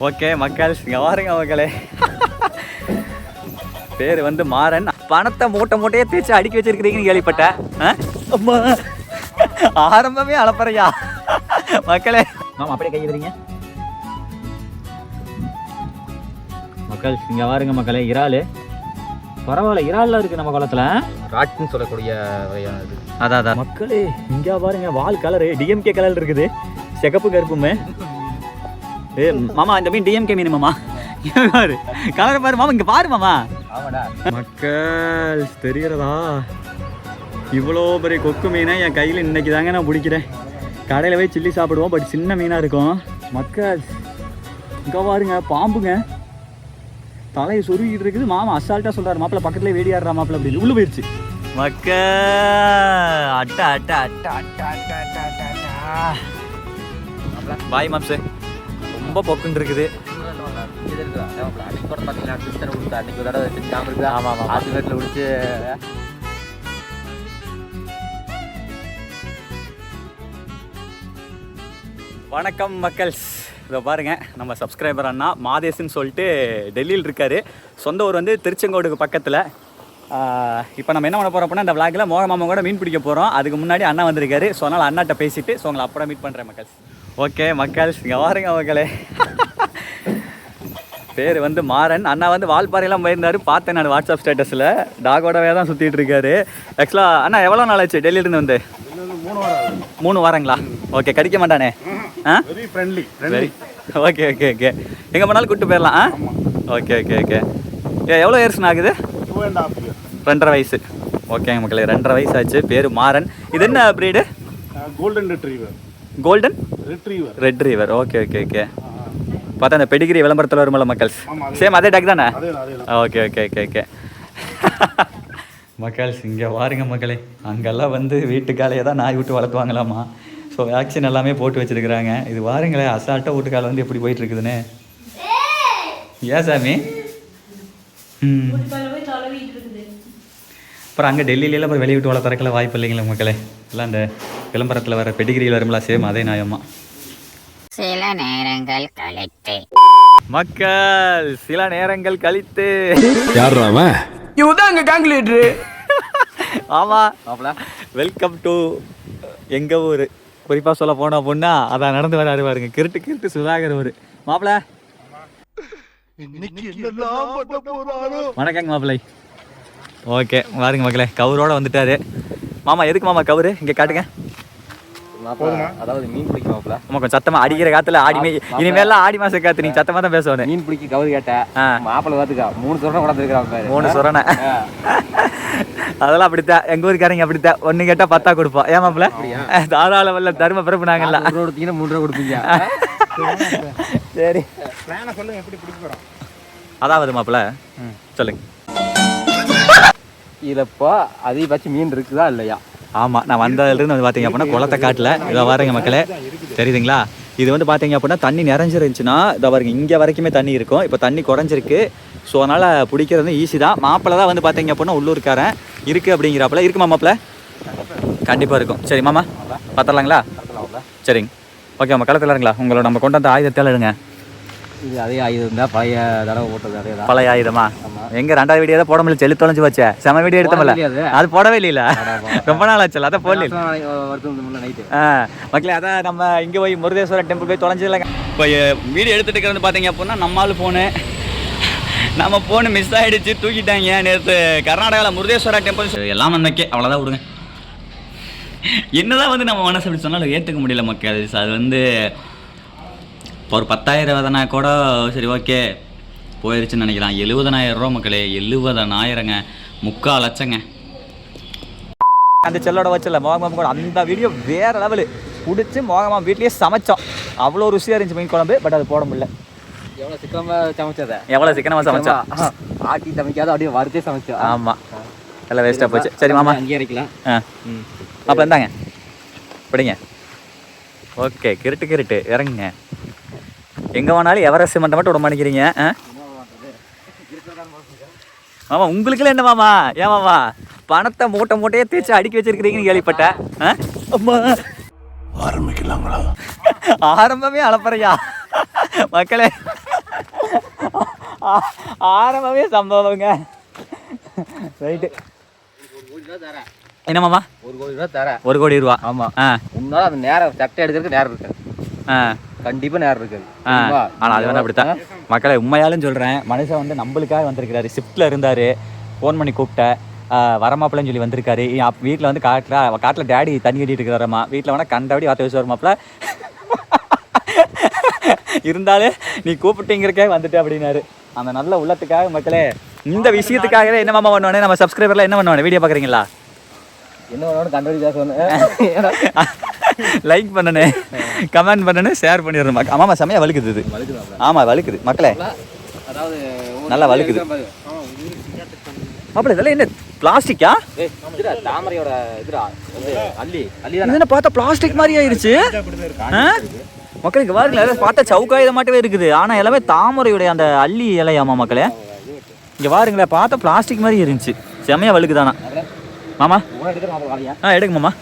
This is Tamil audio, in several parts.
ஓகே மக்கள், இங்கே வாருங்க மக்களே. பேர் வந்து மாறன். பணத்தை மூட்டையே தேய்ச்சி அடுக்கி வச்சிருக்கிறீங்கன்னு கேள்விப்பட்டேன். அம்மா ஆரம்பமே அளப்பறையா மக்களே. ஆமாம், அப்படியே கையிடுறீங்க மக்கள். இங்கே வாருங்க மக்களே, இறால். பரவாயில்ல, இறால்லாம் இருக்குது நம்ம குளத்தில். ராட்னு சொல்லக்கூடிய வகையானது. அதான் மக்களே, இங்கே பாருங்க, வால் கலரு டிஎம்கே கலர் இருக்குது, சிகப்பு கருப்புமே. மாமா இந்த மீன் டிஎம்கே மீன் மாமா. பாரு கலர் பாரு மாமா, இங்கே பாரு மாமா. மக்கள் தெரிகிறதா, இவ்வளோ பெரிய கொக்கு மீனை என் கையில் இன்னைக்கு தாங்க நான் பிடிக்கிறேன். கடையில் போய் சில்லி சாப்பிடுவோம், பட் சின்ன மீனாக இருக்கும். மக்கள் இங்கே பாருங்க, பாம்புங்க தலையை சொருகிட்டு இருக்குது. மாமா அசால்ட்டாக சொல்கிறார், மாப்பிள்ள பக்கத்துலேயே வேடி ஆடுறா மாப்பிள்ள அப்படின்னு உள்ளே போயிடுச்சு. மக்கள் அட்டா அட்டா அட்டா அட்டா அட்டா அட்டா அட்டா. பாய் மாப்ஸு, ரொம்ப பொக்குன்னு இருக்குது. வணக்கம் மக்கள்ஸ். இதை பாருங்க, நம்ம சப்ஸ்கிரைபர் அண்ணா மாதேஷ்னு சொல்லிட்டு டெல்லியில் இருக்காரு. சொந்த ஊர் வந்து திருச்செங்கோடுக்கு பக்கத்தில். இப்போ நம்ம என்ன பண்ண போகிறோம் அப்படின்னா, இந்த விளாகில் மோக மாமா கூட மீன் பிடிக்க போகிறோம். அதுக்கு முன்னாடி அண்ணா வந்திருக்காரு. ஸோ அதனால் அண்ணாட்ட பேசிவிட்டு ஸோ உங்களை அப்புறம் மீட் பண்ணுறேன் மக்கள்ஸ். ஓகே மக்கள்ஸ், இங்கே வாருங்க மக்களே. பேர் வந்து மாறன். அண்ணா வந்து வால்பாறையெல்லாம் போயிருந்தார், பார்த்தேன் நான் வாட்ஸ்அப் ஸ்டேட்டஸில். டாகோடவே தான் சுற்றிட்டு இருக்காரு. ஆக்சுவலாக அண்ணா எவ்வளோ நாள் ஆச்சு டெல்லியிலேருந்து வந்து? 3 வாரங்களா? ஓகே, கடிக்க மாட்டானே? Very friendly. Okay okay okay, எங்கே போனாலும் கூப்பிட்டு போயிடலாம். Okay okay okay. எவ்வளோ இயர்ஸ்ண்ணா ஆகுது? 2.5 வயசு. ஓகேங்க மக்களே, 2.5 வயசு ஆச்சு. பேர் மாறன். இது என்ன breed? Golden retriever. Golden retriever. Okay okay okay. பார்த்தா அந்த பெடிகிரி விளம்பரத்தில் வருமல்ல மக்கள்ஸ், சேம் அதே டாக் தானே? Okay okay okay okay. மக்கள்ஸ் இங்கே வாருங்க மக்களே, அங்கெல்லாம் வந்து வீட்டுக்காலையே தான் நாய் விட்டு வளர்த்துவாங்களாமா. ஸோ வேக்சின் எல்லாமே போட்டு வச்சுருக்குறாங்க. இது வாருங்களேன், அசால்ட்டாக வீட்டுக்கால வந்து எப்படி போயிட்டுருக்குதுன்னு. ஏன் சாமி? அப்புறம் அங்கே டெல்லியில அப்புறம் வெளியே விட்டு வளர்த்துறக்கல வாய்ப்பு இல்லைங்களா மக்களே. எல்லாம் அந்த விளம்பரத்தில் வர பெடிகிரியில் வரும்ல, சேம் அதே நாயம்மா. சில நேரங்கள் கழித்து மக்கள், சில நேரங்கள் கழித்து. இவதான் அங்க கேங் லீடரு. ஆமா, வெல்கம் டு எங்க ஊர். குறிப்பா சொல்ல போனா பொண்ணா அதான் நடந்து வராரு பாருங்க, கிருட்டு சுதாகர் ஊர். மாப்பிள்ள வணக்கங்க மாப்பிள்ளை. ஓகே வாருங்க மக்களே, கவுரோட வந்துட்டாரு மாமா. எதுக்கு மாமா கவுரு இங்க காட்டுங்க. அதாவது மீன் பிடிக்க மாப்பிள்ள. ஆமா, கொஞ்சம் சத்தமா அடிக்கிற காத்துல ஆடி இனிமேலாம் ஆடி மாசம் காத்து நீங்க சத்தமா தான் பேசணும். மீன் பிடிக்க கவுரு கேட்டேன். மாப்பிள்ள பாத்துக்கா 3 சுரணை கொண்டாந்து இருக்கிறாங்க. 3 சுரணை அதெல்லாம் அப்படித்தான் எங்க ஊருக்காரங்க அப்படித்தான். 1 கேட்டா 10 கொடுப்போம். ஏன் மாப்பிள்ள? தாராள வல்ல தர்ம பிறப்பு நாங்கல்ல. 1 கொடுத்தீங்கன்னா 3 ரூபா கொடுப்பீங்க. சரி சொல்லுங்க, எப்படி பிடிக்க போறோம்? அதாவது மாப்பிள்ள சொல்லுங்க. இதுலப்போ அதிகபட்சம் மீன் இருக்குதா இல்லையா? ஆமாம், நான் வந்ததுலேருந்து வந்து பார்த்தீங்க அப்படின்னா குளத்தை காட்டில் இதை வாருங்க மக்களே, தெரியுதுங்களா? இது வந்து பார்த்தீங்க அப்படின்னா தண்ணி நிறைஞ்சிருந்துச்சுன்னா இதை பாருங்க, இங்கே வரைக்குமே தண்ணி இருக்கும். இப்போ தண்ணி குறைஞ்சிருக்கு. ஸோ அதனால் பிடிக்கிறது வந்து ஈஸி தான். மாப்பிள்ளை தான் வந்து பார்த்தீங்க அப்படின்னா உள்ளூர்காரன் இருக்குது அப்படிங்கிறாப்புல. இருக்குமா மாப்பிள்ள? கண்டிப்பாக இருக்கும். சரி மாமா, பார்த்துடலாங்களா? சரிங்க, ஓகே மாமா. களத்தில் இருங்களா, உங்களோட நம்ம கொண்டு வந்த ஆயுதத்தால் எடுங்க. இது அதே ஆயுதம் தான், பழைய தடவை போட்டது அதே தான். பழைய ஆயுதமா? எங்க 2வது வீடியோ தான் போட முடியல, செல்லு தொலைஞ்சு வச்சே. செம வீடியோ எடுத்தோம்ல, அது போடவே இல்லையில, ரொம்ப நாள் ஆச்சு. அதை போடல மக்களே. அதான் நம்ம இங்கே போய் முருதேஸ்வரர் டெம்பிள் போய் தொலைஞ்சது இல்லைங்க. இப்போ வீடியோ எடுத்துட்டு இருக்கிறது பார்த்தீங்க அப்படின்னா நம்மால் ஃபோனு மிஸ் ஆகிடுச்சு, தூக்கிட்டாங்க. நேற்று கர்நாடகாவில் முருதேஸ்வரர் டெம்பிள் எல்லாம் அன்னைக்கே அவ்வளோதான் விடுங்க. என்னதான் வந்து நம்ம மனசு அப்படி சொன்னாலும் ஏற்றுக்க முடியல மக்கள். அது வந்து ஒரு 10,000 வதனா கூட சரி ஓகே போயிடுச்சுன்னு நினைக்கலாம். 70,000 ரூபா மக்களே, 70,000ங்க, 3/4 லட்சங்க. அந்த செல்லோட வச்சல மோகமாம் கூட அந்த வீடியோ வேற லெவலு பிடிச்சி மோகமாம் வீட்லேயே சமைச்சோம். அவ்வளோ ருசியாக இருந்துச்சு மீன் குழம்பு. பட் அது போட முடியல. எவ்வளோ சிக்கனமாக சமைச்சதை, எவ்வளோ சிக்கனமாக சமைச்சோம். ஆட்டி சமைக்காத அப்படியே வறுத்தே சமைச்சோம். ஆமாம், எல்லாம் வேஸ்ட்டாக போச்சு. சரி மாமா, அங்கேயே அரைக்கலாம். அப்போ இருந்தாங்க பிடிங்க. ஓகே, கிருட்டு இறங்குங்க. எங்கே வேணாலும் எவரெஸ்ட் மட்டும் விட மாட்டேங்கிறீங்க. மாமா உங்களுக்குலாம் என்ன மாமா? ஏன் மாமா பணத்தை மூட்டையே தேய்ச்சி அடுக்கி வச்சிருக்கிறீங்கன்னு கேள்விப்பட்டேன். ஆரம்பிக்கலாங்களா? ஆரம்பமே அளப்பறையா மக்களே. ஆரம்பமே சம்பவங்க. ரைட்டு. என்ன மாமா? 1 கோடி ரூபா தரேன். 1 கோடி ரூபா. ஆமா. உன்னால அந்த நேரம் சட்டை எடுக்கிறதுக்கு நேரம் இருக்காது. கண்டிப்பா நேரம் இருக்காது. ஆனால் அது வந்து அப்படித்தான் மக்களை. உண்மையாலும் சொல்கிறேன், மனுஷன் வந்து நம்மளுக்காக வந்திருக்கிறாரு. ஷிஃப்ட்டில் இருந்தார், ஃபோன் பண்ணி கூப்பிட்டேன், வரமாப்பிள்ளன்னு சொல்லி வந்திருக்காரு. வீட்டில் வந்து காட்டில் டேடி தண்ணி கட்டிட்டு இருக்கிறாரம்மா. வீட்டில் வேணால் கண்டபடி வார்த்தை வச்சு வரமாப்பிள்ள இருந்தாலும் நீ கூப்பிட்டீங்கிறக்கே வந்துட்டு அப்படின்னாரு. அந்த நல்ல உள்ளத்துக்காக மக்களே, இந்த விஷயத்துக்காகவே என்ன மாமா பண்ணுவானே, நம்ம சப்ஸ்கிரைபர்லாம் என்ன பண்ணுவானே, வீடியோ பார்க்குறீங்களா? என்ன வேணும் கண்டபடி பேசணும். லைக் பண்ணனே, கமெண்ட் பண்ணனே, ஷேர் பண்ணிடுறோம். ஆமாம் செமையாக வழுக்குது இது. ஆமாம் வழுக்குது மக்களே, அதாவது நல்லா வழுக்குது. அப்படி இதெல்லாம் என்ன பிளாஸ்டிக்கா? தாமரையோட இதுடா வந்து அள்ளி என்ன பார்த்தா பிளாஸ்டிக் மாதிரி ஆயிடுச்சு மக்களுக்கு. பாருங்களா, பார்த்தா சவுக்காயுத மாட்டவே இருக்குது, ஆனால் எல்லாமே தாமரையுடைய அந்த அள்ளி இலையாமா மக்களே. இங்கே பாருங்களேன், பார்த்தா பிளாஸ்டிக் மாதிரி இருந்துச்சு. செமையாக வழுக்குதானா மாமா? எடுங்க மாமா.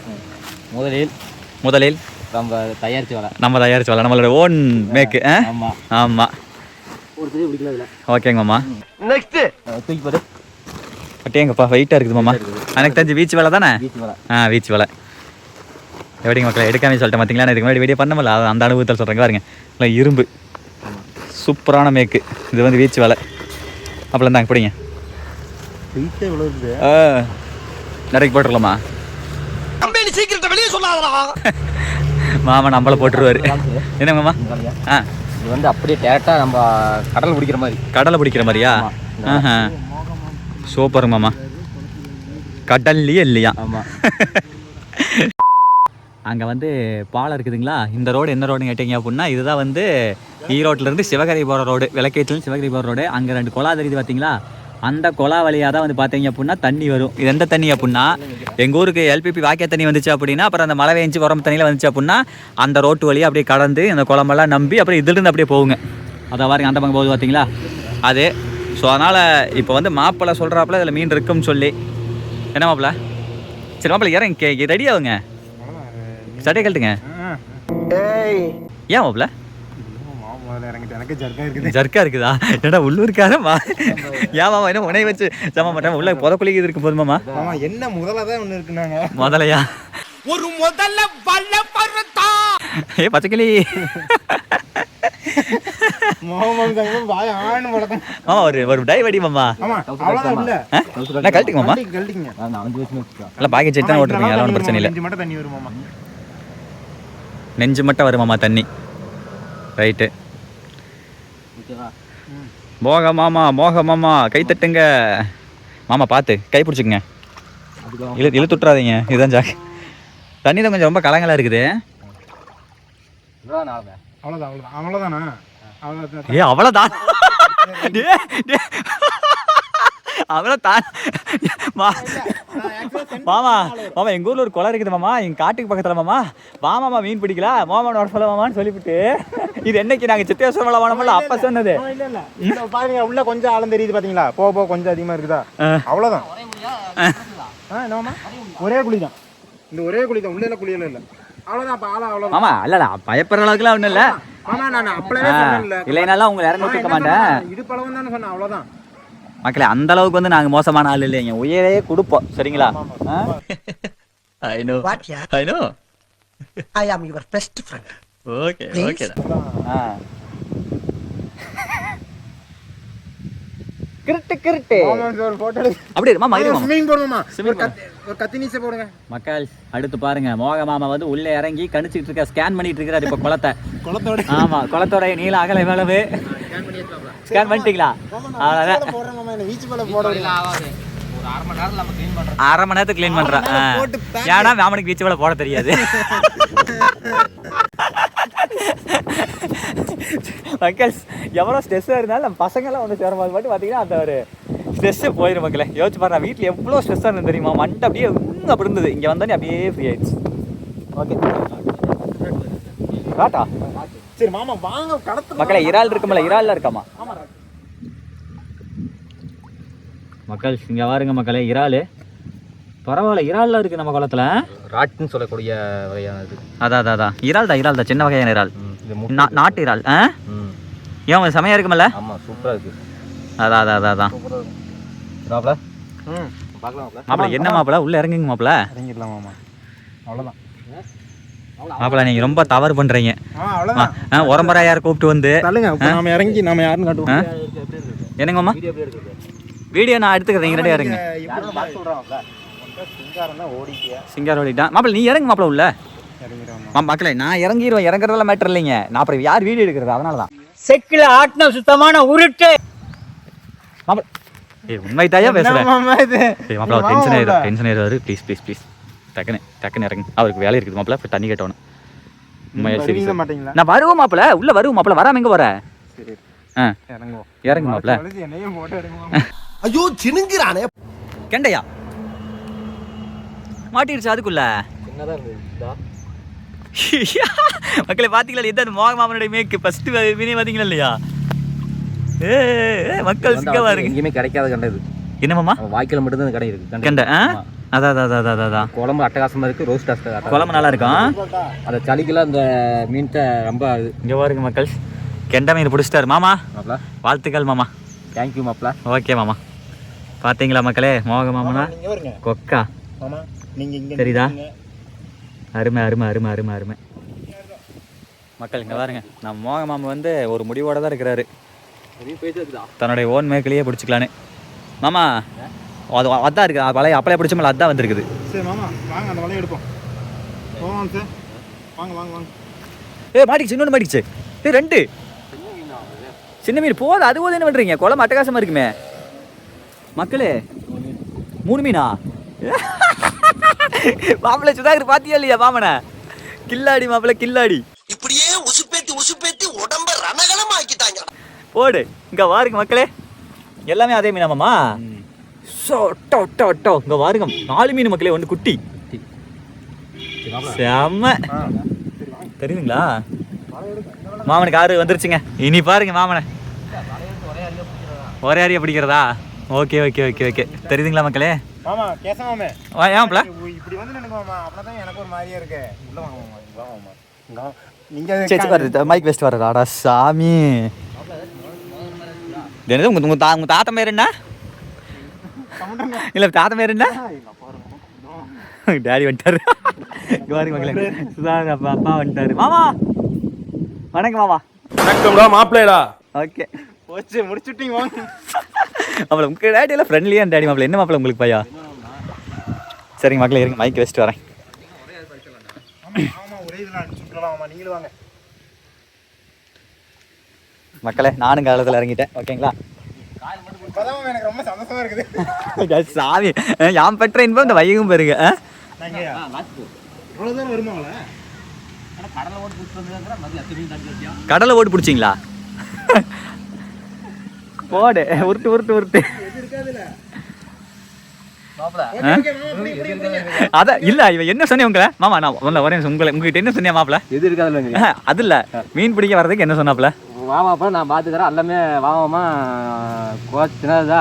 முதலில் நம்ம தயாரிச்சு வர நம்மளோட ஓன் மேக்கு. ஆமா ஆமாம் ஒரு பெரிய பிடிக்கல. ஓகேங்க மாமா. நெக்ஸ்ட் தூக்கி போடு. பட்டேங்கப்பா வெயிட்டாக இருக்குது மாமா. எனக்கு தெரிஞ்சு பீச் வேலை தானே? பீச் வேலை. எப்படிங்க மக்களை, எடுக்காமே சொல்லிட்டேன் பார்த்தீங்களா? நான் இதுக்கு முன்னாடி வீடியோ பண்ணமல்ல, அந்த அனுபவத்தில் சொல்கிறேங்க பாருங்க. இல்லை இரும்பு சூப்பரான மேக்கு. இது வந்து பீச் வேலை. அப்புறம் தாங்க பிடிங்க. நிறைய போட்டுடலாமா? மாமா நம்மள போட்டுருவாரு. என்ன மாமா? இது வந்து அப்படியே டேரக்டா நம்ம கடல் பிடிக்கிற மாதிரியா? சூப்பர் மாமா. கடல்லையே இல்லையா? அங்கே வந்து பாலம் இருக்குதுங்களா? இந்த ரோடு என்ன ரோடுன்னு கேட்டீங்க அப்படின்னா, இதுதான் வந்து ஈரோட்டிலேருந்து சிவகரை போகிற ரோடு. விளக்கேற்றுலேருந்து சிவகரை போகிற ரோடு. அங்கே 2 குழா தெரியுது பார்த்தீங்களா? அந்த குழா வழியாக தான் வந்து பார்த்தீங்க அப்படின்னா தண்ணி வரும். இது எந்த தண்ணி அப்படின்னா, எங்கள் ஊருக்கு எல்பிபி வாக்கிய தண்ணி வந்துச்சு அப்படின்னா, அப்புறம் அந்த மழை பெஞ்சு உரம் தண்ணியில் வந்துச்சு அப்படின்னா, அந்த ரோட்டு வழியாக அப்படியே கடந்து அந்த குளமெல்லாம் நம்பி அப்புறம் இதிலிருந்து அப்படியே போகுங்க. அதை பாருங்க, அந்த பக்கம் போகுது பார்த்தீங்களா அது. ஸோ அதனால் இப்போ வந்து மாப்பிள்ளை சொல்கிறாப்புல இதில் மீன் இருக்குன்னு சொல்லி. என்ன மாப்பிள்ள? சரி மாப்பிள்ள இறங்க, ரெடி ஆகுங்க, சட்டை கழட்டுங்க. ஏன் மாப்பிள்ள ஜர்க்கா இருக்குதா? ஏடா உள்ளூர்காரமா? ஏன் மாமா என்ன உனைய வச்சு சம மாட்டேன் உள்ள புதக்குளிக்கு இருக்கு போதுமாமா? என்ன முதலதான் ஒண்ணு இருக்குனாங்க. முதலையா? ஒரு முதல்ல வல்ல பருத்தா. பச்சைக்கிளி ஒரு டை வடி மாமா. நான் கழட்டிங்க மாமா. நல்லா பாக்கெட் செட் தான் ஓட்டுறீங்க, அதெல்லாம் ஒன்றும் பிரச்சனை இல்லை. நெஞ்சு மட்டும் வருமாமா தண்ணி. ரைட்டு. மோக மாமா கை தட்டுங்க மாமா. பார்த்து கை பிடிச்சிக்கங்க, இழுத்துட்றாதீங்க. இதுதான் ஜாக். தண்ணி தான் கொஞ்சம் ரொம்ப கலங்கலாக இருக்குது. அவ்வளோதான் அவ்வளோதான் மாமா. மாமா எங்கள் ஊரில் ஒரு குளம் இருக்குது மாமா, எங்கள் காட்டுக்கு பக்கத்தில் மாமா. மாமாமா மீன் பிடிக்கல, மாமாவோட சொல்ல மாமான்னு சொல்லிவிட்டு, இது என்னைக்கு நாங்கள் சித்தேஸ்வரம் வானமல்ல அப்போ சொன்னது. பாருங்க உள்ள கொஞ்சம் ஆழம் தெரியுது பார்த்தீங்களா? போக கொஞ்சம் அதிகமாக இருக்குதா? அவ்வளோதான். என்னமா ஒரே குழி தான், இந்த ஒரே குழி தான், உள்ள குழியில இல்லை. அவ்வளோதான் ஆழம். அவ்வளோ மாமா. இல்லைடா பயப்படுற அளவுக்குலாம் ஒன்றும் இல்லை மாமா. நான் அப்பளவே சொன்னேன்ல, இல்லைனாலும் உங்களை இறங்க கேட்க மாட்டேன். இது பழம் தானே சொன்னேன், அவ்வளோதான் மக்களே. அந்த அளவுக்கு வந்து நாங்கள் மோசமான ஆள் இல்லைங்க, உயிரையே கொடுப்போம் சரிங்களா? I know. I am your best friend. Okay. கிரிட்டு ஒரு போட்டோ எடு. அப்படி மாமா இது மாமா ஸ்விமிங் போடுமா? ஒரு கத்தி நீச்சல் போடுங்க மக்கள். அடுத்து பாருங்க, மோக மாமா வந்து உள்ளே இறங்கி கணிச்சிட்டு இருக்க, ஸ்கேன் பண்ணிட்டு இருக்காரு இப்போ குளத்தோட. ஆமா, குளத்தோட நீள அகல எவ்வளவு ஸ்கேன் பண்ணிட்டீங்களா? அரை மணி நேரத்துக்கு கிளீன் பண்றேன். ஏன்னா மாமனுக்கு பீச் வேலை போட தெரியாது. மக்கள் எவ்வளோ ஸ்ட்ரெஸ்ஸாக இருந்தாலும் நம்ம பசங்கள்லாம் வந்து சேரும்போது மட்டும் பார்த்தீங்கன்னா அந்த ஒரு ஸ்ட்ரெஸ்ஸு போயிடும் மக்களே. யோசிச்சு பாருங்க, வீட்டில் எவ்வளோ ஸ்ட்ரெஸ்ஸாக இருந்தது தெரியுமா? மண்டை அப்படியே அப்படி இருந்தது, இங்கே வந்தோடனே அப்படியே ஃப்ரீ ஆயிடுச்சு. ஓகே காட்டா. சரி மாமா வாங்க கடத்து. மக்களே இறால் இருக்குமில்ல, இறால்லாம் இருக்காமா மக்கள்? இங்கே பாருங்க மக்களே, இறால் பரவாயில்ல, இறால்லாம் இருக்குது நம்ம குளத்தில். ராட்டுன்னு சொல்லக்கூடிய வகையானது. அதான் இறால் தான் சின்ன வகையான இறால். நாட்டு இறால். ஏன் செமையா இருக்குமல்ல? ஆமாம் சூப்பராக இருக்குது. அதான் மாப்பிள ம் பார்க்கலாம் மாப்பிள. என்ன மாப்பிள உள்ள இறங்குங்க மாப்பிள. இறங்கிடலாம் மாமா, அவ்வளோதான். மாப்பிள நீங்க ரொம்ப தவறு பண்றீங்க. அவ்வளோதான். உரம்பரா யார் கூப்பிட்டு வந்து தள்ளுங்க. நாம இறங்கி நாம யாருன்னு காட்டுவோம். என்னங்க மாமா? வீடியோ நான் எடுத்துக்கிறேன். இங்க ரெடியா இருங்க. சிங்காரம் தான் ஓடிட்டியா? சிங்கார் ஓடிட்டான் மாப்பிள. நீ இறங்கு மாப்பிள உள்ள. இறங்கிடுவாமா. மக்களே நான் இறங்கிடுவேன். இறங்குறதெல்லாம் மேட்டர் இல்லைங்க. நான் அப்புறம் யார் வீடியோ எடுக்கிறது? அதனால தான் செக்கில் ஆட்டின சுத்தமான உருட்டு. மாப்பிள உண்மை தாயா பேசுறேன். மாமா இது மாப்பிள டென்ஷன் ஆயிடுவாரு. ப்ளீஸ் டக்குன்னு இறங்கு. அவருக்கு வேலை இருக்குது மாப்பிள. இப்போ தண்ணி கேட்டவனு உண்மையா சரி மாட்டீங்களா? நான் வருவோம் மாப்பிள. உள்ள வருவோம் மாப்பிள. வராம எங்க வர? சரி இறங்குவோம். இறங்கு மாப்பிள. என்னையும் போட்டு எடுங்க. ஐயோ சினுங்கிறானே. கெண்டையா மாட்டிடுச்சு அதுக்குள்ள. சின்னதாக இருந்தது. மக்களே பாத்தீங்களா? எந்த மோக மாமனுடைய மேக்கு ஃபர்ஸ்ட் மீனே பாத்தீங்களா இல்லையா? மக்கள் சிக்கவா இருக்கு. எங்கேயுமே கிடைக்காத கண்டது. என்ன மாமா? வாய்க்கால் மட்டும் தான் கடை இருக்கு. கெண்டை. அதான் குழம்பு அட்டகாசமா இருக்கு. ரோஸ்ட் குழம்பு நல்லா இருக்கும். அதை சளிக்கெல்லாம் அந்த மீன்ட்ட ரொம்ப இங்க பாருங்க மக்கள். கெண்டை மீன் பிடிச்சிட்டாரு மாமா. மாப்பிள வாழ்த்துக்கள் மாமா. தேங்க்யூ மாப்பிள. ஓகே மாமா. பாத்தீங்களா மக்களே? மோக மாமனா நீங்க வருங்க கொக்கா. மாமா. நீங்க இங்க தெரியுதா? அருமை மக்கள். இங்க பாருங்க. நம்ம மோக மாமா வந்து ஒரு முடிவோட தான் இருக்கிறாரு. தன்னுடைய ஓன் மேக்கிலேயே பிடிச்சிக்கலான்னு. மாமா அது அதான் இருக்கு. பழைய அப்பளைய பிடிச்சோம்ல அதான் வந்திருக்குது. சரி மாமா வாங்க அந்த வலையை எடுப்போம். போவோம் சார். வாங்க. மாட்டிக்கிச்சு. இன்னொன்று மாட்டிக்கிச்சு. ரெண்டு சின்ன மீன் போது. அது போது என்ன பண்றீங்க? குழம்பு அட்டகாசமா இருக்குமே மக்களே. 3 மீனா? மாப்பிள்ளை சுதாகர் பாத்தியா இல்லையா மாமனை? கில்லாடி மாப்பிள்ளை கில்லாடி. இப்படியே உசுப்பேத்தி உடம்ப ரணகலம் ஆக்கிட்டாங்க. போடு. இங்க வாருங்க மக்களே. எல்லாமே அதே மீனா மாமா? இங்க வாருங்க. 4 மீன் மக்களே. ஒன்று குட்டி. செம்ம. தெரியுதுங்களா? மாமனுக்கு 6 வந்துருச்சுங்க. இனி பாருங்க மாமனை. ஒரே அரியா பிடிக்கிறதா? ஓகே தெரியுதுங்களா மக்களே? மாமா கேசமாமே. ஏன்ப்பல இப்படி வந்து நினைங்க மாமா. அப்பதான் எனக்கு ஒரு மாதிரியா இருக்கு. உள்ள வாங்க மாமா. இங்க வாங்க மாமா. நீங்க சரி வருது. மைக் வெஸ்ட் வர்றதாடா சாமி. என்னது உங்க தாத்தா பேர் என்ன? இல்ல தாத்தா பேர் என்ன? டாடி வந்துட்டாரு. பாருங்க மக்களே. சுதாகர் அப்பா வந்துட்டாரு. மாமா வணக்கம் மாமா. வணக்கம்டா மாப்பிள்ளைடா. ஓகே போச்சு முடிச்சுட்டீங்க வாங்க. மாப்பிள உங்க டேடி எல்லாம் ஃப்ரெண்ட்லியா டாடி மாப்பிள. என்ன மாப்பிள உங்களுக்கு பையா? சரிங்க மக்களே இருங்க. மைக் வச்சுட்டு வரேன். ஆமா ஒரே இதெல்லாம் அடிச்சுக்கலாம் மாமா. நீங்களும் வாங்க மக்களே. நானும் காலத்தில் இறங்கிட்டேன். ஓகேங்களா? இப்பதான் எனக்கு ரொம்ப சந்தோஷமா இருக்குது. சாமி யாம் பெற்ற இன்பம் இந்த வையகம் பாருங்க. நாங்க இவ்வளவுதான் வருமாங்களா? கடலை ஓட்டு பிடிச்சிங்களா? போடு. உருட்டு அதான் இல்ல. இவன் என்ன சொன்னேன் உங்களை மாமா? நான் வரேன் உங்ககிட்ட என்ன சொன்னியா மாப்பிள? எது இருக்காதுல்ல. அது இல்ல மீன் பிடிக்க வர்றதுக்கு என்ன சொன்னாப்ல? வாமாப்பா நான் பார்த்துக்கிறேன். எல்லாமே வாமாமா சின்னதா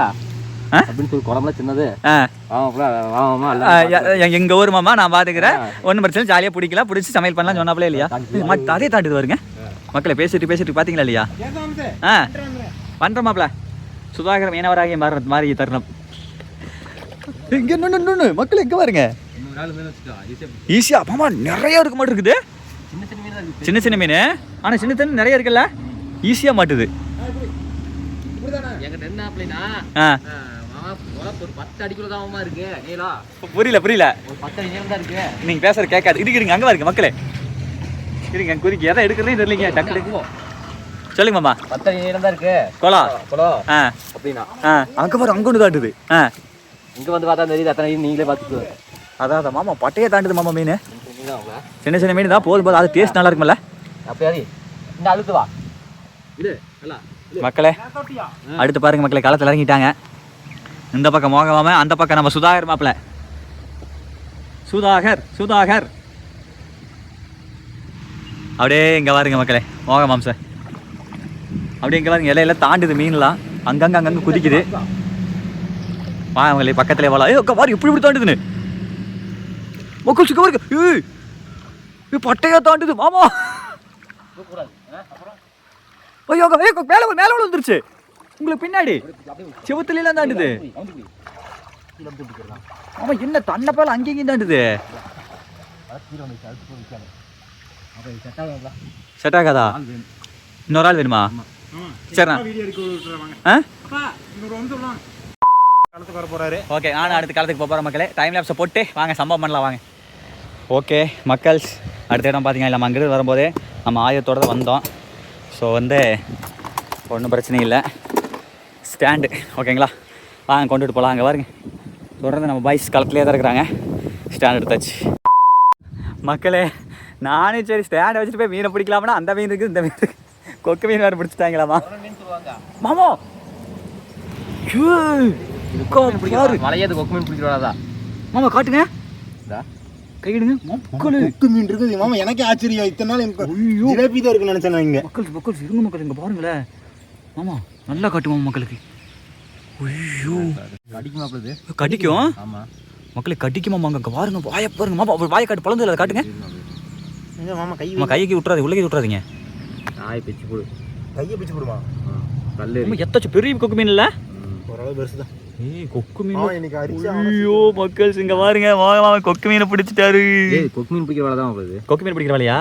அப்படின்னு சொல்லி குழம்புலாம் சின்னது. வாமாமா எங்க ஊர் மாமா நான் பாத்துக்கிறேன். ஒன்னும் பிரச்சனை. ஜாலியா பிடிக்கலாம். பிடிச்சி சமையல் பண்ணலாம் சொன்னாப்ல இல்லையா? அதே தாண்டுது வருங்க மக்களை. பேசிட்டு பாத்தீங்களா இல்லையா? பண்ற மாப்பிள. சுதாகர் மீனவராகிய மாறி தருணம். இங்க மக்கள் எங்க பாருங்க. ஈஸியா மாமா நிறைய இருக்க மாட்டு இருக்குது. சின்ன மீன். ஆனா சின்ன நிறைய இருக்குல்ல. ஈஸியா மாட்டுது. புரியல. நீங்க பேசுற கேட்காது. இருங்க அங்க பாருங்க மக்களே. இருங்க குறிக்கு எதை எடுக்கிறதே தெரியலீங்க. டக்கு சொல்லுங்க மாமா. 10 அடி நீளம் தான் இருக்கு. குளம் அப்படின்னா அங்க பாரு. அங்க ஒன்று தாண்டுது. இங்க வந்து பார்த்தா தெரியுது. அத்தனை நீங்களே பார்த்துக்கோ. அதான் மாமா பட்டையே தாண்டுது மாமா. மீன் சின்ன மீன் தான். போதும் அது டேஸ்ட் நல்லா இருக்கும்ல. அப்படியாடி இந்த அழுத்து வா இது மக்களே. அடுத்து பாருங்க மக்களே. களத்தில் இறங்கிட்டாங்க. இந்த பக்கம் மோக மாமா, அந்த பக்கம் நம்ம சுதாகர் மாப்பிள்ள. சுதாகர் அப்படியே இங்க பாருங்க மக்களே. மோக மாம்ச அப்படியே இங்க பாருங்க. இலையில தாண்டுது மீன்லாம். அங்கங்க குதிக்குது. வாங்களே பக்கத்துல வாழ. பாரு இப்படி தாண்டுதுன்னு மக்கள் சுக்க பாருங்க. பட்டையா தாண்டுது மாமா. ஐயோ மேலே வந்துருச்சு உங்களுக்கு பின்னாடி செவத்துலாம் தாண்டுது. ஆமா என்ன தன்னை போல அங்கேயும் தாண்டுது. செட் ஆகாதா? இன்னொரு ஆள் வேணுமா? சரிண்ணா களத்துக்கு வர போறாரு. ஓகே நானும் அடுத்த காலத்துக்கு போகிற மக்களே. டைம் லேப்ஸை போட்டு வாங்க சம்பவம் பண்ணலாம் வாங்க. ஓகே மக்கள்ஸ், அடுத்த இடம் பார்த்தீங்கன்னா நம்ம அங்கிருந்து வரும்போதே நம்ம ஆயத்தோடு தான் வந்தோம். ஸோ வந்து ஒன்றும் பிரச்சனை இல்லை. ஸ்டாண்டு ஓகேங்களா, வாங்க கொண்டுட்டு போகலாம். அங்கே பாருங்க தொடர்ந்து நம்ம பாய்ஸ் களத்துலேயே தான் இருக்கிறாங்க. ஸ்டாண்ட் எடுத்தாச்சு மக்களே. நானும் சரி ஸ்டாண்டை வச்சுட்டு போய் மீனை பிடிக்கலாம்னா அந்த மீன் இருக்குது இந்த மீன் இருக்குது. கொக்கு மீன் வேறு பிடிச்சிட்டாங்களாமா மாமா. மலையாது கொக்கு மீன் பிடிக்கிறதா மாமா காட்டுங்க கையிடுங்க. கொக்கு மீன் இருக்குது மாமா. எனக்கே ஆச்சரியம். இத்தனை நாள் எனக்கு ஜிலேபி தான் இருக்குன்னு நினைச்சேன். இங்கே மக்கள் இருங்க மக்கள் இங்கே பாருங்களேன் மாமா. நல்லா காட்டுமா மக்களுக்கு. ஐயோ கடிக்குமா? கடிக்கும். ஆமாம் மக்களுக்கு கடிக்குமா? அங்கே பாருங்க வாயை பாருங்க மாமா. வாயை காட்டு பழந்து அதை காட்டுங்க மாமா. கைக்கு விட்டுறாது உள்ளே விட்டுறாதீங்க. நாயை பிச்சு போடு. கையை பிச்சு போடுமா? கல்லு எத்தாச்சும் பெரிய கொக்கு மீன் இல்லை? ஓரளவு பெருசு தான். கொக்கு மீன் இன்னைக்கு அரிசி. ஐயோ மக்கள் இங்க பாருங்க மாமா கொக்கு மீனை பிடிச்சிட்டாரு. கொக்கு மீன் பிடிக்கிற வேலை தான் போகுது. கொக்கு மீன் பிடிக்கிற வேலையா?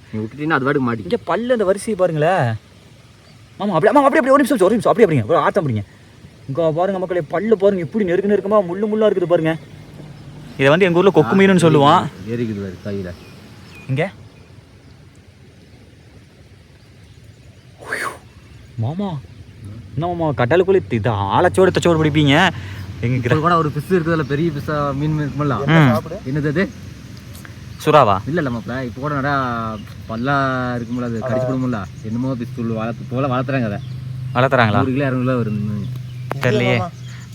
நீ விட்டுட்டீங்கன்னா அது பாட்டுக்கு மாட்டி. இங்கே பல்லு அந்த வரிசையை பாருங்களேன் மாமா. அப்படி ஒரு நிமிஷம் அப்படி அப்படிங்க ஆட்டம் அப்படிங்க. இங்கே பாருங்க மக்களே பல்லு பாருங்க எப்படி நெருக்கமா முள்ளா இருக்குது பாருங்க. இதை வந்து எங்கள் ஊரில் கொக்கு மீனுன்னு சொல்லுவான். ஏறிக்குது கையில் இங்கே மாமா. என்ன மாமா கடலுக்குள்ளே இது ஆழச்சோடு தச்சோடு பிடிப்பீங்க. எங்க கூட ஒரு பிஸ் இருக்குதுல்ல, பெரிய பிஸ்ஸா மீன் இருக்குமில்ல, என்னது அது? சுறாவா? இல்லை மாப்பிள்ள, இப்போ கூட நிறையா பல்லா இருக்குமில்ல, அது கடிச்சு கொடுமில்ல, என்னமோ பிஸ் தூள் போல வளர்த்துறாங்க. அதை வளர்த்துறாங்களா? 100 கிலோ 200 கிலோ வரும் தெரியலையே.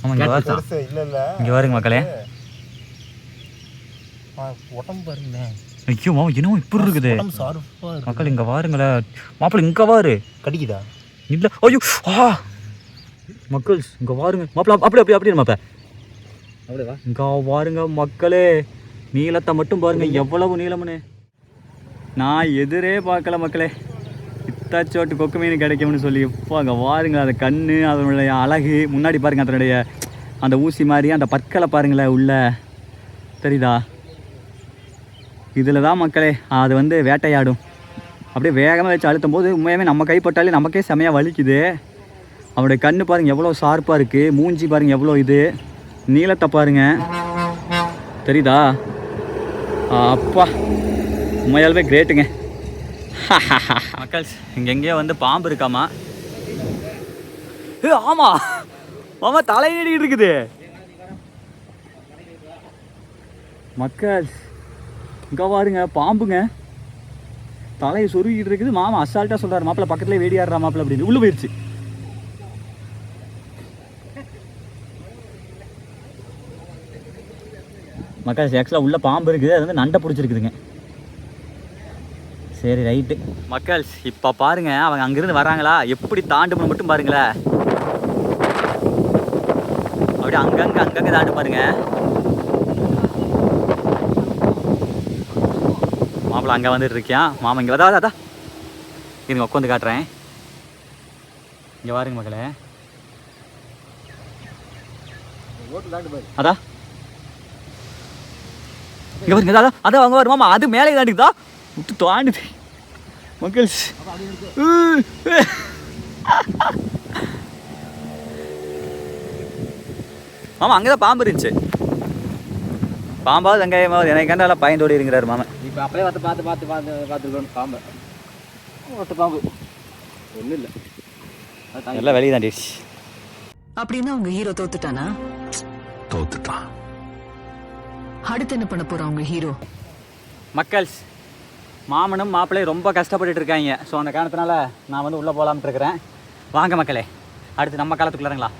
ஆமாம் இங்கே பாருங்க மக்களே. உடம்பு பாருங்களேன். ஐயோ மாமா என்னமோ இப்படி இருக்குது மக்கள். இங்கே பாருங்களேன் மாப்பிள்ள. இங்கே பாரு கடிக்குதா? இல்லை ஐயோ மக்கள் இங்கே பாருங்க மாப்பிள்ள. அப்படி மாப்ப இங்கே பாருங்க மக்களே. நீளத்தை மட்டும் பாருங்க எவ்வளவு நீளம்னு. நான் எதிரே பார்க்கல மக்களே. இத்தாச்சோட்டு கொக்கு மீன் கிடைக்கும்னு சொல்லி. இப்போ அங்கே பாருங்க அந்த கண்ணு அதனுடைய அழகு. முன்னாடி பாருங்க அதனுடைய அந்த ஊசி மாதிரி அந்த பற்களை பாருங்களேன் உள்ள தெரியுதா? இதில் தான் மக்களே அது வந்து வேட்டையாடும். அப்படியே வேகமாக வச்சு அழுத்தும் போது உண்மையாகவே நம்ம கைப்பட்டாலே நமக்கே செமையாக வலிக்குது. அவனுடைய கண்ணு பாருங்கள் எவ்வளோ ஷார்ப்பாக இருக்குது. மூஞ்சி பாருங்கள் எவ்வளோ இது நீளத்தை பாருங்கள் தெரியுதா? அப்பா உண்மையாலுமே கிரேட்டுங்க மக்கள். இங்கெங்கேயோ வந்து பாம்பு இருக்காமா? ஆமாம் மாமா தலை நீடிக்கிட்டு இருக்குது மக்கள். இங்கே பாருங்க பாம்புங்க தலையை சொருகிட்டு இருக்குது. மாமா அசால்ட்டாக சொல்கிறார் மாப்பிள்ள பக்கத்துலேயே வேடியாடுறா மாப்பிள்ள அப்படின்னு. உள்ளே போயிடுச்சு மக்கள். ஆக்சுவலாக உள்ள பாம்பு இருக்குது. அது வந்து நண்டை பிடிச்சிருக்குதுங்க. சரி ரைட்டு மக்கள். இப்போ பாருங்க அவங்க அங்கேருந்து வராங்களா எப்படி தாண்டுமனு மட்டும் பாருங்களேன். அப்படியே அங்கங்கே தாண்டு பாருங்க மாப்பிள்ள. அங்கே வந்துட்டு இருக்கியான் மாமா. இங்கே அதான் இதுங்க உட்காந்து காட்டுறேன். இங்கே பாருங்க மக்களே. அதான் இங்கே பாருங்க அதான் அவங்க வரும் மாமா. அது மேலே தாண்டிக்குதா விட்டு தாண்டுது மக்கள். மாமா அங்கே தான் பாம்பு இருந்துச்சு. பாம்பாவது வெங்காயமாவது எனக்கு கண்டால பயந்தோடி இருக்கிறாரு மாமா. இப்போ அப்படியே பார்த்துருக்கோம் பாம்பு. பாம்பு ஒன்றும் இல்லை, எல்லாம் வெளியே தாண்டிடுச்சு. அப்படின்னா உங்க ஹீரோ தோத்துட்டானா? தோத்துட்டான். அடுத்து என்ன பண்ண போறான் உங்க ஹீரோ? மக்கள்ஸ் மாமனும் மாப்பிள்ளையும் ரொம்ப கஷ்டப்பட்டுட்டு இருக்காங்க. ஸோ அந்த காரணத்தினால நான் வந்து உள்ளே போகலாம்னு இருக்கிறேன். வாங்க மக்களே அடுத்து நம்ம காலத்துக்குள்ளாருங்களா?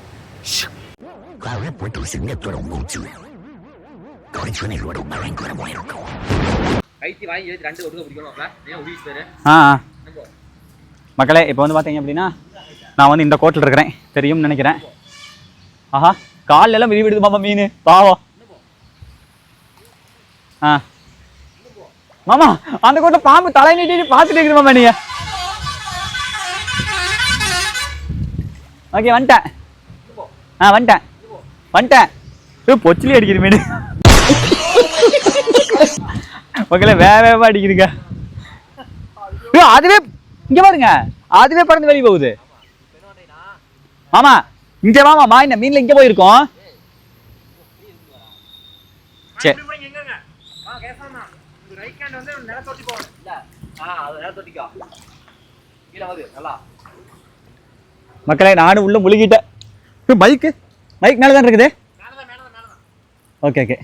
மக்களே இப்போ வந்து பார்த்தீங்க அப்படின்னா நான் வந்து இந்த கோட்டில் இருக்கிறேன். தெரியும்னு நினைக்கிறேன். ஆஹா காலில் எல்லாம் விடுது மாமா மீன் பாவம். மாமா அந்த கோட்டை பாம்பு தலை நீட்டி பார்த்துட்டு இருக்குது மாமா. நீங்க ஓகே வந்துட்டேன். வந்துட்டேன். பொச்சிலே அடிக்கிற மீன் மக்களே, வேகமா அடிக்குதுங்க. அதுவே இங்க பாருங்க, அதுவே பறந்து வெளியே போகுது. மாமா இங்க வாமா, இந்த மீன்ல இங்க போயிருக்கோம். சரி மக்களே, நானும் உள்ள முழுகிட்டேன். மைக் மேல தான் இருக்குது. ஓகே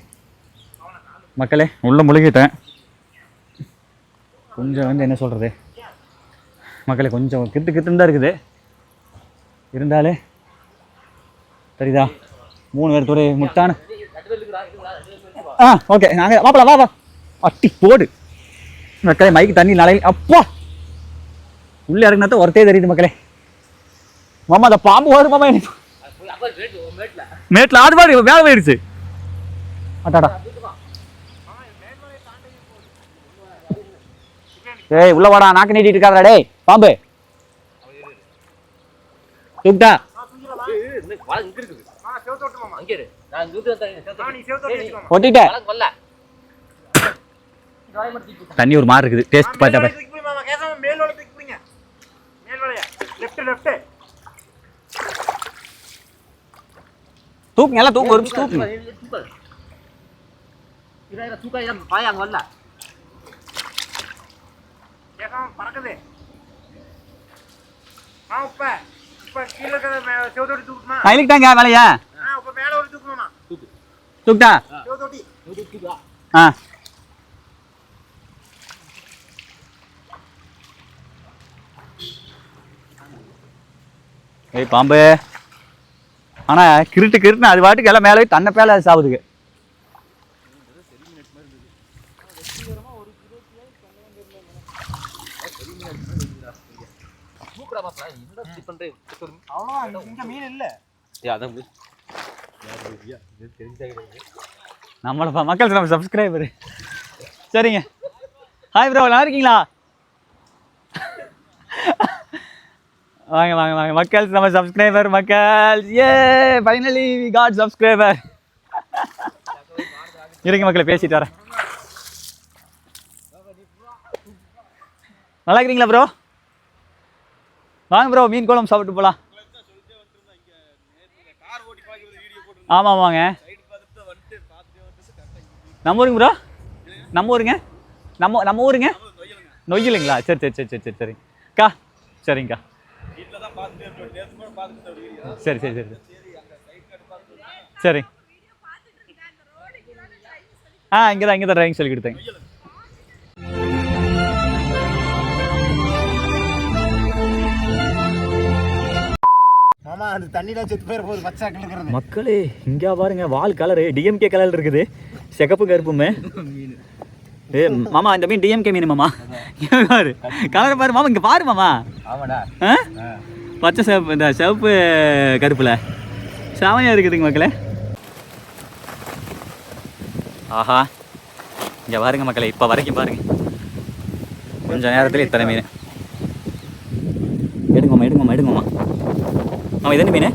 மக்களே, உள்ள முழுகிட்டேன். கொஞ்சம் வந்து என்ன சொல்றது மக்களே, கொஞ்சம் கிட்டு தான் இருக்குது. இருந்தாலே சரிதா, 3 பேர் ஒரு முட்டான. ஓகே நாங்கள் வாப்பலாம், வா அட்டி போடு மக்களே. மைக்கு தண்ணி நாளை அப்பா உள்ள இறங்கினா ஒருத்தே தெரியுது மக்களே. மாமா அந்த பாம்பு வரும் மாமா, எனக்கு மேட்ல ஆடு பாடு வேலை போயிடுச்சு. அட்டாடா, ஏய் உள்ள வாடா, நாக்கு நீட்டிட்டு இருக்காதடா டேய் பாம்பு. தூக்கிட்டா ஒட்டிட்ட. தண்ணி ஒரு மாதிரி இருக்குது, டேஸ்ட் பார்த்தா தூக்குங்க, எல்லாம் தூக்கு, ஒரு தூக்குங்க. பறக்குது. கைலிட்டாங்க வேலையா? தூக்கிட்டா? ஏய் பாம்பு, ஆனா கிருட்டுன்னு அது பாட்டுக்கு எல்லாம் மேலே தன்னை பேல சாவுதுங்க. நம்மள மக்கள் நம்ம சப்ஸ்கிரைபர். சரிங்க, ஹாய் ப்ரோ, நல்லா இருக்கீங்களா? வாங்க மக்கள், நம்ம சப்ஸ்கிரைபர் மக்கள். ஏ ஃபைனலி வி காட் சப்ஸ்கிரைபர். இருங்க மக்களை, பேசிட்டு வரேன். நல்லா இருக்கிறீங்களா ப்ரோ? வாங்க ப்ரோ, மீன் குழம்பு சாப்பிட்டு போகலாம். ஆமாம் வாங்க. நம்ம ஊருங்க ப்ரோ, நம்ம ஊருங்க நொய்யலுங்களா? சரிங்கக்கா. சரிங்கக்கா. சரி இங்கே தான் டிரைவிங் சொல்லி கொடுத்தேங்க. மாமா அந்த தண்ணிலாம் செத்து போயிட போகுது, பச்சை கிழக்கிறது. மக்களே இங்கே பாருங்க, வால் கலரு டிஎம்கே கலர் இருக்குது, சிகப்பு கருப்புமே. ஏ மாமா, இந்த மீன் டிஎம்கே மீன் மாமா. பாரு கலர் பாரு மாமா, இங்கே பாரு மாமா. பச்சை சிவப்பு, இந்த சிவப்பு கருப்புல செமையாக இருக்குதுங்க மக்களே. ஆஹா, இங்கே பாருங்க மக்களே, இப்போ வரைக்கும் பாருங்க, கொஞ்சம் நேரத்தில் இத்தனை மீன். எடுங்கம்மா. இது என்ன மீன்?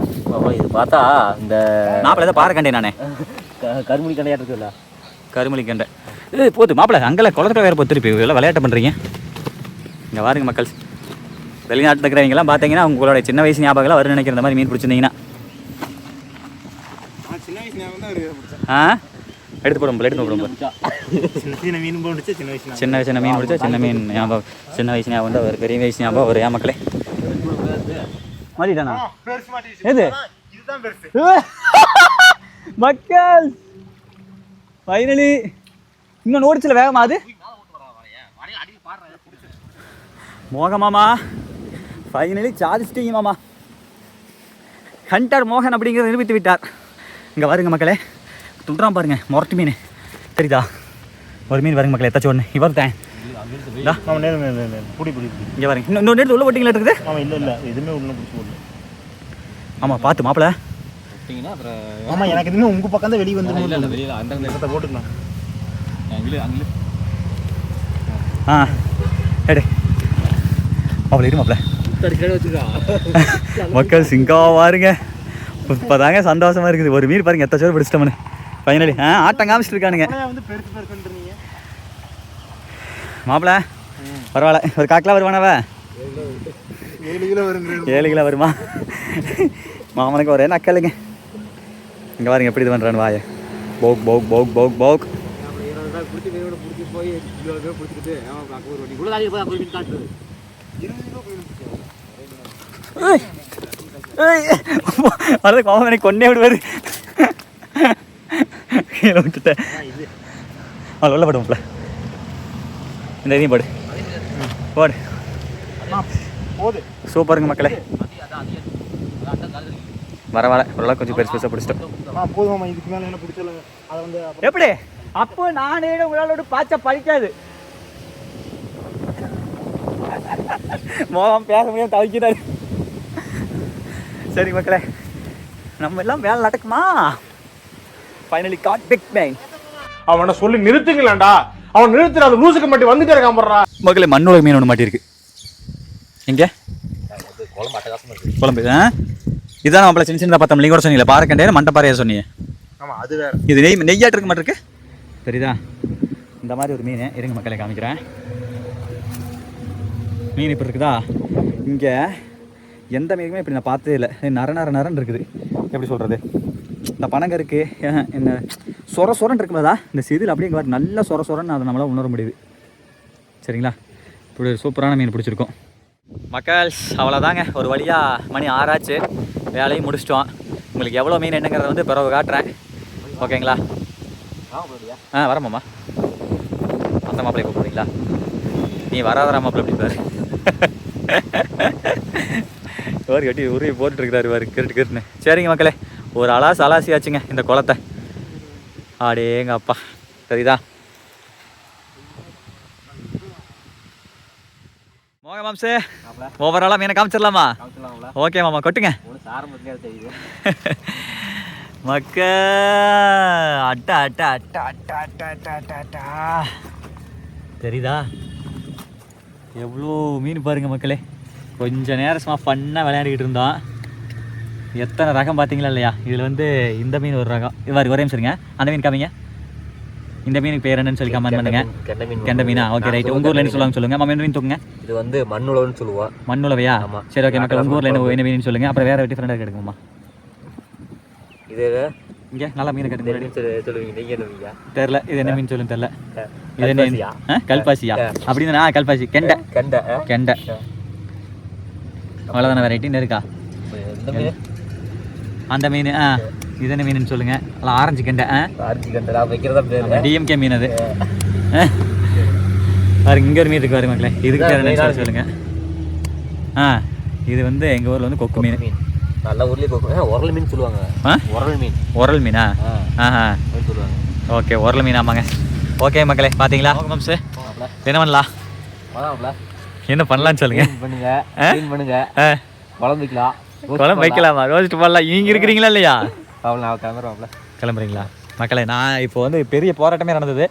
இது பார்த்தா இந்த மாப்பிள்ளை தான் பாறை கண்டேன் நானே. கருமணி கண்டையாட்டு இருக்குல்ல, கருமணி கண்டை. போது மாப்பிள்ளை, அங்கெல்லாம் குளத்துல வேறு பொறுத்து திருப்பி எல்லாம் விளையாட்டு பண்ணுறீங்க. இங்கே பாருங்க மக்கள், வெளிநாட்டில் இருக்கிறவங்கலாம் பார்த்தீங்கன்னா உங்களோட சின்ன வயசு ஞாபகம்லாம் வரும்னு நினைக்கிற இந்த மாதிரி மீன் பிடிச்சிருந்தீங்கன்னா எடுத்து போடுவோம். சின்ன மீன் பிடிச்சா சின்ன மீன் ஞாபகம், சின்ன வயசு ஞாபகம் தான் ஒரு பெரிய வயசு ஞாபகம் ஒரு. ஏன் மக்களே மாட்டிட்டானா? எது மக்கள் ஃபைனலி இன்னும் ஓடிச்சல வேகமா அது மோகமாமா. ஃபைனலி சாதிச்சிட்டீங்க மாமா. ஹண்டர் மோகன் அப்படிங்கிறத நிரூபித்து விட்டார். இங்கே பாருங்க மக்களே, துண்டுறான் பாருங்க, மொரட்டு மீன் தெரியுதா? ஒரு மீன் பாருங்க மக்களே, எத்தாச்சும் ஒன்று இவர் தான். இங்கே பாருங்க, இன்னொரு நேரத்தில் உள்ள போட்டிங்களா இருக்குது. எதுவுமே உள்ள பிடிச்சி போடல. ஆமாம் பார்த்து மாப்பிள்ள. ஆமாம், எனக்கு எதுவுமே உங்கள் பக்கம் தான் வெளியே வந்து வெளியில் அந்த இடத்த போட்டுக்கலாம். எடு மாப்பிள்ள, இரு மாப்பிள்ள. மக்கள் சிங்காவா பாருங்க. இப்போதாங்க சந்தோஷமா இருக்குது. ஒரு மீன் பாருங்க எத்தனை சோறு பிடிச்சிட்டோம்னு ஃபைனலி. ஆட்டம் காமிச்சிட்டு இருக்கானுங்க வந்து பெருசு பெருசுன்றீங்க. மாப்பிள்ள பரவாயில்ல. ஒரு காக்கிலா வருவானவ 7 கிலோ வருங்க. 7 கிலோ வருமா? மாமனுக்கு ஒரே நக்கலுங்க. இங்கே பாருங்க எப்படி இது பண்ணுறான்னு வாய. போக் போக் போக் போக் போக். அது மாமனை கொன்னே விடுவாரு. கீழே விட்டுட்டேன். அவள் உள்ள போடுவோம்ல. இந்த இதையும் போடு போடு. சூப்பருங்க மக்களே. வரவால ஓரளவு கொஞ்சம் பெருசு பெருசாக பிடிச்சிட்டோம். போதுமாம்மா, இதுக்கு மேலே என்ன பிடிச்சிடலாங்க. அதை வந்து எப்படி அப்போ நானே உங்களோட பாய்ச்ச பழிக்காது. மோகம் பேச முடியாது தவிக்கிறாரு. சரி மக்களே, நம்ம எல்லாம் வேலை நடக்குமா? Finally got big bang. அவனை சொல்லி நிறுத்துங்களேன்டா. அவன் நிறுத்துற அந்த லூசுக்கு மட்டும் வந்துட்டே இருக்கான் போடுறா. மக்களே, மண்ணோட மீன் ஒன்று மாட்டியிருக்கு. எங்கே குழம்பு? இதுதான் நம்மள சின்ன சின்னதாக பார்த்தோம். நீங்கள் கூட சொன்னீங்களே பாறைக்கண்டையில மண்டை பாறையா சொன்னீங்க. ஆமா, அது வேற. இது நெய்யாட்டு இருக்க மாட்டிருக்கு. சரிதா? இந்த மாதிரி ஒரு மீன் இருங்க மக்களை காமிக்கிறேன். மீன் இப்போ இருக்குதா? இங்கே எந்த மீனுமே இப்படி நான் பார்த்ததே இல்லை. நரன்னு இருக்குது. எப்படி சொல்கிறது? இந்த பனங்கருக்கு என்ன சொரன்னு இருக்கும்போதா இந்த செதில் அப்படியே இங்கே நல்ல சொரன்னு அதை நம்மளால் உணர முடியுது. சரிங்களா? இப்படி ஒரு சூப்பரான மீன் பிடிச்சிருக்கோம் மக்கள். அவ்வளோதாங்க, ஒரு வழியாக மணி 6 ஆச்சு. வேலையும் முடிச்சிட்டோம். உங்களுக்கு எவ்வளோ மீன் என்னங்கிறத வந்து பிறகு காட்டுறேன். ஓகேங்களா? வரமாம்மா. அந்த மாப்பிள்ளை கூப்பிடுறீங்களா? நீ வராதரா மாப்பிள்ளை அப்படி பாரு. ஒரு கட்டி உருவி போட்டுருக்கிறாரு பாரு கிருட்டுன்னு. சரிங்க மக்களே, ஒரு அலாசியாச்சுங்க இந்த குளத்தை. ஆடேங்க அப்பா. சரிதா? மோக மாம்சே, ஓவராலாக மீனை காமிச்சிடலாமா? ஓகே மாமா, கொட்டுங்க மக்க. அட்டா அட்டா அட்டா அட்டா அட்டா அட்டா அட்டா அட்டா. தெரியுதா எவ்வளோ மீன் பாருங்க மக்களே. கொஞ்சம் நேரம் சும்மா ஃபன்னாக விளையாடிக்கிட்டு இருந்தோம். எத்தனை ரகம் பார்த்தீங்களா இல்லையா? இதில் வந்து இந்த மீன் ஒரு ரகம். இது மாதிரி ஒரே நிமிஷம். அந்த மீன் காமிங்க. இந்த மீனுக்கு பேர் என்னன்னு சொல்லி கமெண்ட் பண்ணுங்க. கெண்டை மீனா? Okay right. உங்கள் ஊரில் என்ன சொல்லுவாங்க சொல்லுங்கள். மாமா என்ன மீன் தூக்குங்க? இது வந்து மண்ணுளவுன்னு சொல்லுவோம். மண்ணுளவையா? சரி ஓகே மக்கள், உங்கள் ஊரில் என்ன மீன் சொல்லுங்கள். அப்புறம் வேறு டிஃப்ரெண்டாக கிடைக்குமா? இது இங்கே நல்லா மீன் கட்டுங்க சொல்லுவீங்க. நீங்கள் என்ன தெரில. இது என்ன மீன் சொல்லுன்னு தெரில. இது என்ன? கல்பாசியா? அப்படின்னு கல்பாசி. கெண்டை கெண்டை கெண்டை. அவ்வளோதான வெரைட்டி இருக்கா? அந்த மீன் இது என்ன மீன் சொல்லுங்க. அதில் ஆரஞ்சு கெண்டை. டிஎம்கே மீன் அது. பாருங்க இங்கே ஒரு மீன் இருக்கு பாருங்க மக்களே. இதுக்கு பேர் என்னன்னு சொல்லுங்க. இது வந்து எங்கள் ஊரில் வந்து கொக்கு மீன். நல்லா ஊர்லேயே கொக்கு உரல் மீன் சொல்லுவாங்க. உரல் மீனா? சொல்லுவாங்க. ஓகே, உரல் மீன். ஆமாங்க. ஓகே மக்களே, பார்த்தீங்களா? என்ன பண்ணலாம்? என்ன பண்ணலான்னு சொல்லுங்க. பண்ணுங்க குழம்பு வைக்கலாம். குழம்பு வைக்கலாமா? ரோஸ்ட் பண்ணலாம். நீங்கள் இருக்கிறீங்களா இல்லையா? கிளம்புறீங்களா மக்களே? நான் இப்போ வந்து பெரிய போராட்டமே நடந்தது.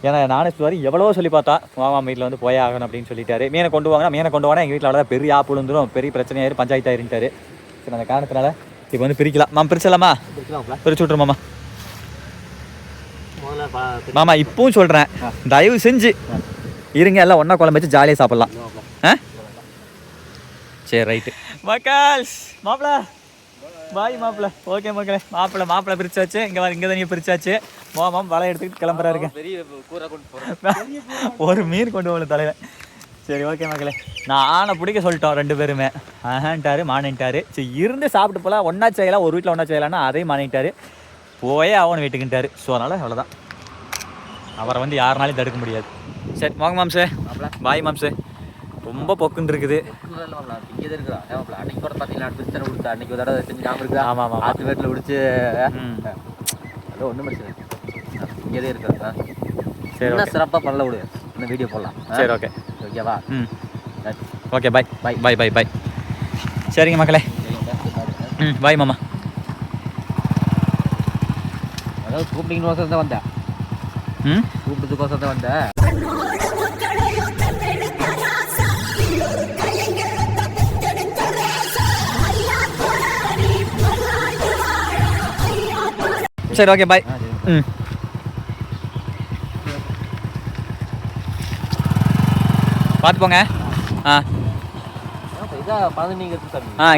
ஏன்னா நானே வரை எவ்வளோ சொல்லி பார்த்தா மாமா வீட்டில் வந்து போய் ஆகணும் அப்படின்னு சொல்லிட்டாரு. மீனை கொண்டு வாங்கினா மீனை கொண்டு வாங்க. எங்கள் வீட்டில் அவ்வளோதான் பெரிய ஆப்பு விழுந்துடும், பெரிய பிரச்சனையாயிரும், பஞ்சாயத்து ஆயிருந்தாரு. சரி, அந்த காரணத்தினால இப்போ வந்து பிரிக்கலாம். மாமா பிரிச்சலாமா? பிரிச்சு விட்ருமாம்மா. மாமா இப்பவும் சொல்கிறேன், தயவு செஞ்சு இருங்க, எல்லாம் ஒன்றா குழம்பு வச்சு ஜாலியாக சாப்பிட்லாம். சரி ரைட்டு மக்கள். மாப்பிள்ள பாய் மாப்பிள்ள. ஓகே மக்களே, மாப்பிள்ள பிரிச்சாச்சு. இங்கே இங்கே தனியாக பிரிச்சாச்சு. மாமா வலை எடுத்துக்கிட்டு கிளம்புறாருங்க. ஒரு மீன் கொண்டு போகல தலைவன். சரி ஓகே மக்களே, நான் ஆனை பிடிக்க சொல்லிட்டோம் 2 பேருமே. ஆஹன்ட்டாரு மானிட்டாரு. சரி இருந்து சாப்பிட்டு போகலாம், ஒன்றா செய்யலாம், ஒரு வீட்டில் ஒன்றா செய்யலாம்னா அதையும் மானிட்டாரு. போயே அவனை வீட்டுக்குன்ட்டாரு. ஸோ அதனால் அவ்வளோதான், அவரை வந்து யாருனாலையும் தடுக்க முடியாது. சரி வாங்க மாம்சே. பாய் மாம்சே. ரொம்ப பொக்குன்னு இருக்குது. அன்னைக்கு கூட பார்த்தீங்கன்னா அன்னைக்கு ஒரு தடவை செஞ்சு ஞாபகம் இருக்கா? ஆமாம் ஆமாம். ஆற்று வீட்டில் பிடிச்சி அது ஒன்றும் பிரச்சனை இங்கே தான் இருக்கா? சரி, என்ன சிறப்பாக பண்ணல விடு, இந்த வீடியோ போடலாம். சரி ஓகே ஓகேவா? ஓகே பாய் பாய் பாய் பாய் பாய். சரிங்க மக்களே. பாய் மாமா. அதாவது கூப்பிட்டீங்கன்னு தான் வந்தேன். கூப்பிட்டதுக்கோசம் தான் வந்தேன். சரி ஓகே பாய். ம் பார்த்து போங்க. ஆ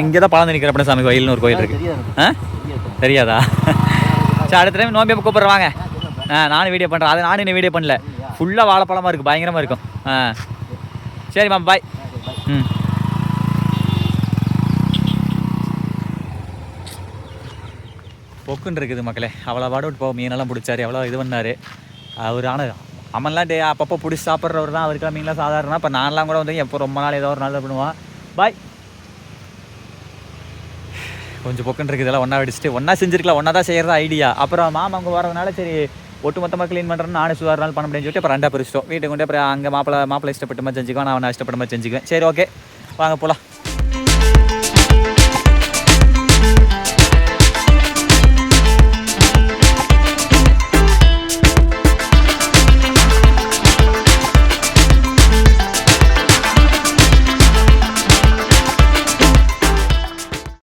இங்கே தான் பழந்து நிற்கிற சாமி கோயில்னு ஒரு கோயில் இருக்குது. ஆ தெரியாதா? சரி அடுத்த டைம் நோம்பி கூப்பிட்றேன் வாங்க. நானும் வீடியோ பண்ணுறேன். அது நானும் இன்னும் வீடியோ பண்ணல. ஃபுல்லாக வாழைப்பழமாக இருக்குது, பயங்கரமாக இருக்கும். சரிம்மா பாய். ம் பொக்குன்னு இருக்குது மக்களே. அவ்வளோ வாடோட்டு போக மீனெல்லாம் பிடிச்சாரு, எவ்வளோ இது பண்ணார் அவர். ஆனால் அம்மன்லாம் அப்பப்போ பிடிச்சி சாப்பிட்றவர் தான். அவருக்கெல்லாம் மீன்லாம் சாதாரண. இப்போ நான்லாம் கூட வந்து எப்போ ரொம்ப நாள் ஏதோ ஒரு நாள் பண்ணுவான். பாய். கொஞ்சம் பொக்குன்னு இருக்குது. இதெல்லாம் ஒன்றா வெடிச்சிட்டு ஒன்றா செஞ்சுருக்கலாம். ஒன்றா தான் செய்கிறதா ஐடியா. அப்புறம் மாமா அங்கே வரதுனால சரி ஒட்டு மொத்தமாக க்ளீன் பண்ணுறேன்னு நானே சுதார நாள் பண்ண முடியும்னு சொல்லிட்டு அப்புறம் ரெண்டாக பிரிச்சிட்டோம். வீட்டுக்கு கொண்டு அப்புறம் அங்கே மாப்பிள்ளை இஷ்டப்பட்ட மாதிரி செஞ்சுக்குவேன், நான் அவனை இஷ்டப்பட்ட மாதிரி செஞ்சுக்குவேன். சரி ஓகே வாங்க போகலாம்.